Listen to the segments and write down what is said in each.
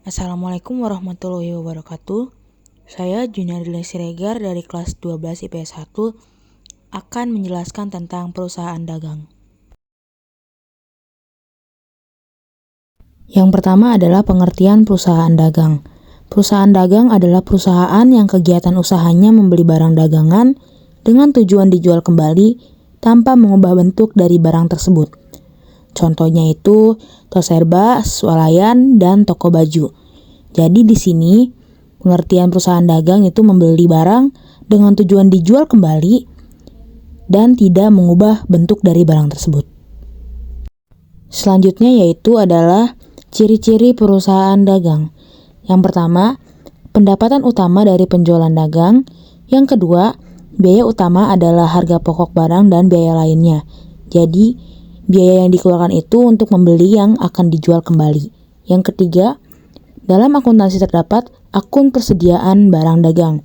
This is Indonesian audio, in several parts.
Assalamualaikum warahmatullahi wabarakatuh. Saya Junadila Siregar dari kelas 12 IPS 1 akan menjelaskan tentang perusahaan dagang. Yang pertama adalah pengertian perusahaan dagang. Perusahaan dagang adalah perusahaan yang kegiatan usahanya membeli barang dagangan dengan tujuan dijual kembali tanpa mengubah bentuk dari barang tersebut. Contohnya itu toserba, swalayan, dan toko baju. Jadi di sini pengertian perusahaan dagang itu membeli barang dengan tujuan dijual kembali dan tidak mengubah bentuk dari barang tersebut. Selanjutnya yaitu adalah ciri-ciri perusahaan dagang. Yang pertama, pendapatan utama dari penjualan dagang. Yang kedua, biaya utama adalah harga pokok barang dan biaya lainnya. Jadi, biaya yang dikeluarkan itu untuk membeli yang akan dijual kembali. Yang ketiga, dalam akuntansi terdapat akun persediaan barang dagang.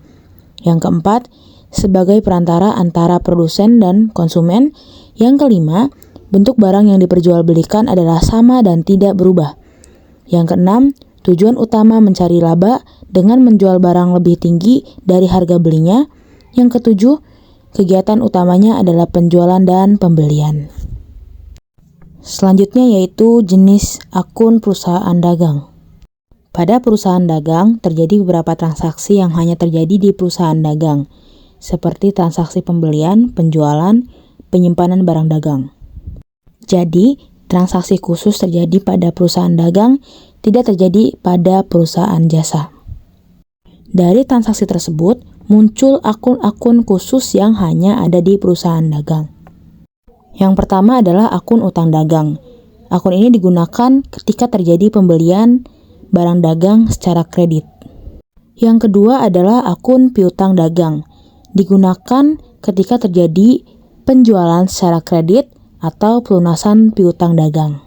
Yang keempat, sebagai perantara antara produsen dan konsumen. Yang kelima, bentuk barang yang diperjualbelikan adalah sama dan tidak berubah. Yang keenam, tujuan utama mencari laba dengan menjual barang lebih tinggi dari harga belinya. Yang ketujuh, kegiatan utamanya adalah penjualan dan pembelian. Selanjutnya yaitu jenis akun perusahaan dagang. Pada perusahaan dagang, terjadi beberapa transaksi yang hanya terjadi di perusahaan dagang, seperti transaksi pembelian, penjualan, penyimpanan barang dagang. Jadi, transaksi khusus terjadi pada perusahaan dagang, tidak terjadi pada perusahaan jasa. Dari transaksi tersebut, muncul akun-akun khusus yang hanya ada di perusahaan dagang. Yang pertama adalah akun utang dagang. Akun ini digunakan ketika terjadi pembelian barang dagang secara kredit. Yang kedua adalah akun piutang dagang. Digunakan ketika terjadi penjualan secara kredit atau pelunasan piutang dagang.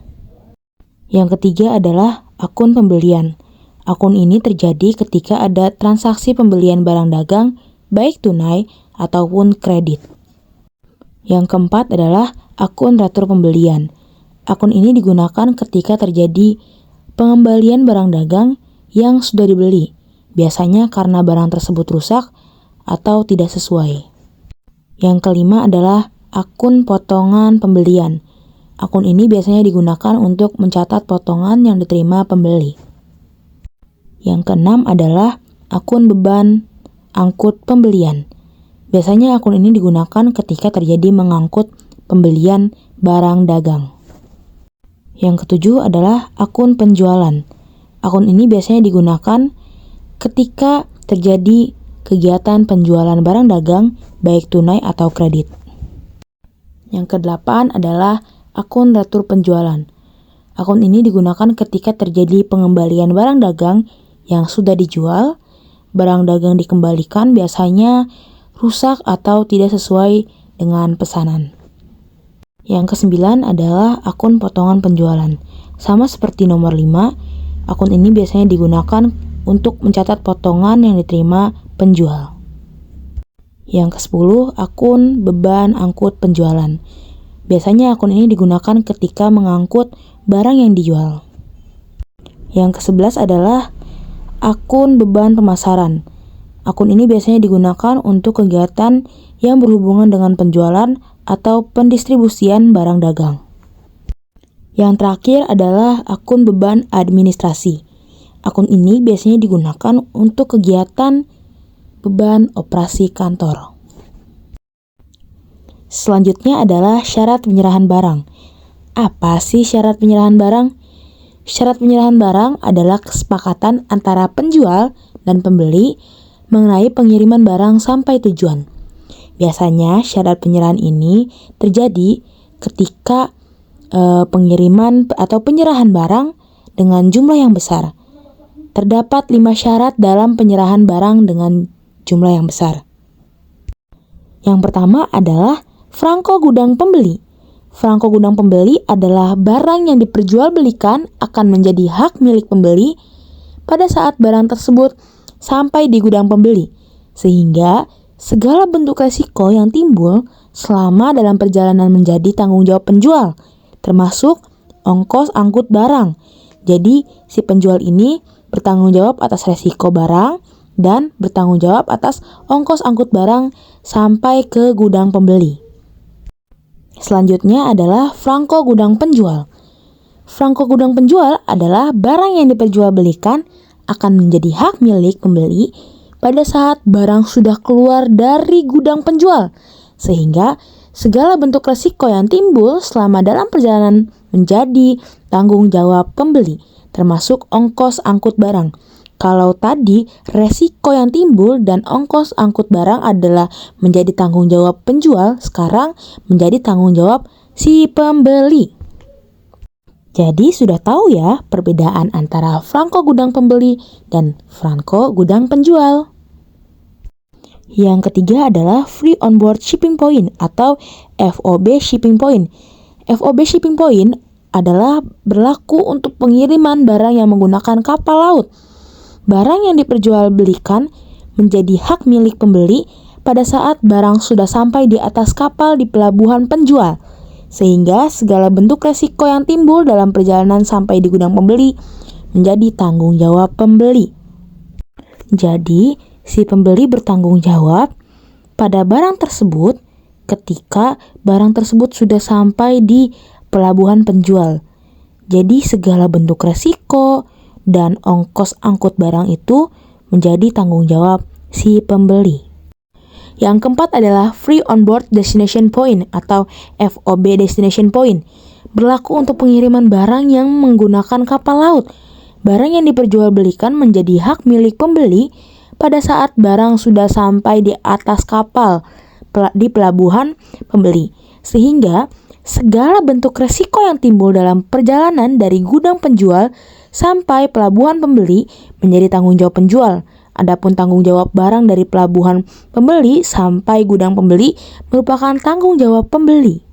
Yang ketiga adalah akun pembelian. Akun ini terjadi ketika ada transaksi pembelian barang dagang baik tunai ataupun kredit. Yang keempat adalah akun retur pembelian. Akun ini digunakan ketika terjadi pengembalian barang dagang yang sudah dibeli, biasanya karena barang tersebut rusak atau tidak sesuai. Yang kelima adalah akun potongan pembelian. Akun ini biasanya digunakan untuk mencatat potongan yang diterima pembeli. Yang keenam adalah akun beban angkut pembelian. Biasanya akun ini digunakan ketika terjadi mengangkut pembelian barang dagang. Yang ketujuh adalah akun penjualan. Akun ini biasanya digunakan ketika terjadi kegiatan penjualan barang dagang baik tunai atau kredit. Yang kedelapan adalah akun retur penjualan. Akun ini digunakan ketika terjadi pengembalian barang dagang yang sudah dijual. Barang dagang dikembalikan biasanya rusak atau tidak sesuai dengan pesanan. Yang kesembilan adalah akun potongan penjualan. Sama seperti nomor 5, akun ini biasanya digunakan untuk mencatat potongan yang diterima penjual. Yang ke-10, akun beban angkut penjualan. Biasanya akun ini digunakan ketika mengangkut barang yang dijual. Yang ke-11 adalah akun beban pemasaran. Akun ini biasanya digunakan untuk kegiatan yang berhubungan dengan penjualan atau pendistribusian barang dagang. Yang terakhir adalah akun beban administrasi. Akun ini biasanya digunakan untuk kegiatan beban operasi kantor. Selanjutnya adalah syarat penyerahan barang. Apa sih syarat penyerahan barang? Syarat penyerahan barang adalah kesepakatan antara penjual dan pembeli mengenai pengiriman barang sampai tujuan. Biasanya syarat penyerahan ini terjadi ketika pengiriman atau penyerahan barang dengan jumlah yang besar. Terdapat 5 syarat dalam penyerahan barang dengan jumlah yang besar. Yang pertama adalah franko gudang pembeli. Franko gudang pembeli adalah barang yang diperjualbelikan akan menjadi hak milik pembeli pada saat barang tersebut sampai di gudang pembeli, sehingga segala bentuk resiko yang timbul selama dalam perjalanan menjadi tanggung jawab penjual, termasuk ongkos angkut barang. Jadi, si penjual ini bertanggung jawab atas resiko barang, dan bertanggung jawab atas ongkos angkut barang sampai ke gudang pembeli. Selanjutnya adalah franko gudang penjual. Franko gudang penjual adalah barang yang diperjualbelikan akan menjadi hak milik pembeli pada saat barang sudah keluar dari gudang penjual, sehingga segala bentuk resiko yang timbul selama dalam perjalanan menjadi tanggung jawab pembeli, termasuk ongkos angkut barang. Kalau tadi resiko yang timbul dan ongkos angkut barang adalah menjadi tanggung jawab penjual, sekarang menjadi tanggung jawab si pembeli. Jadi sudah tahu ya perbedaan antara franko gudang pembeli dan franko gudang penjual. Yang ketiga adalah Free On Board Shipping Point atau FOB Shipping Point. FOB Shipping Point adalah berlaku untuk pengiriman barang yang menggunakan kapal laut. Barang yang diperjualbelikan menjadi hak milik pembeli pada saat barang sudah sampai di atas kapal di pelabuhan penjual, sehingga segala bentuk resiko yang timbul dalam perjalanan sampai di gudang pembeli menjadi tanggung jawab pembeli. Jadi, si pembeli bertanggung jawab pada barang tersebut ketika barang tersebut sudah sampai di pelabuhan penjual. Jadi, segala bentuk resiko dan ongkos angkut barang itu menjadi tanggung jawab si pembeli. Yang keempat adalah Free On Board Destination Point atau FOB Destination Point. Berlaku untuk pengiriman barang yang menggunakan kapal laut. Barang yang diperjualbelikan menjadi hak milik pembeli pada saat barang sudah sampai di atas kapal di pelabuhan pembeli. Sehingga segala bentuk resiko yang timbul dalam perjalanan dari gudang penjual sampai pelabuhan pembeli menjadi tanggung jawab penjual. Adapun tanggung jawab barang dari pelabuhan pembeli sampai gudang pembeli merupakan tanggung jawab pembeli.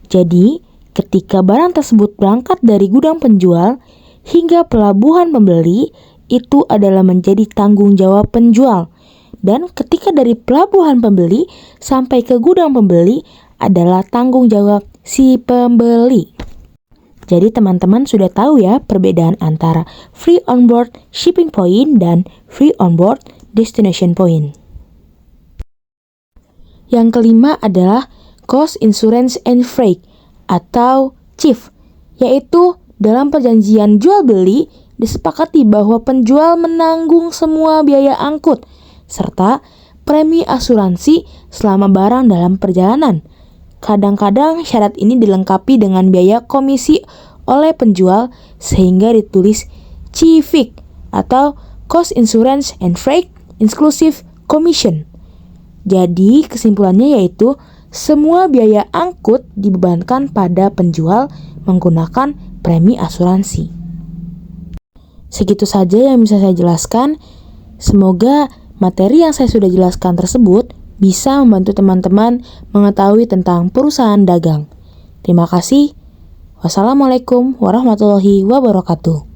Jadi, ketika barang tersebut berangkat dari gudang penjual hingga pelabuhan pembeli, itu adalah menjadi tanggung jawab penjual. Dan ketika dari pelabuhan pembeli sampai ke gudang pembeli adalah tanggung jawab si pembeli. Jadi teman-teman sudah tahu ya perbedaan antara Free On Board Shipping Point dan Free On Board Destination Point. Yang kelima adalah Cost Insurance and Freight atau CIF, yaitu dalam perjanjian jual beli disepakati bahwa penjual menanggung semua biaya angkut serta premi asuransi selama barang dalam perjalanan. Kadang-kadang syarat ini dilengkapi dengan biaya komisi oleh penjual sehingga ditulis CIFIC atau Cost Insurance and Freight Inclusive Commission. Jadi kesimpulannya yaitu semua biaya angkut dibebankan pada penjual menggunakan premi asuransi. Segitu saja yang bisa saya jelaskan. Semoga materi yang saya sudah jelaskan tersebut bisa membantu teman-teman mengetahui tentang perusahaan dagang. Terima kasih. Wassalamualaikum warahmatullahi wabarakatuh.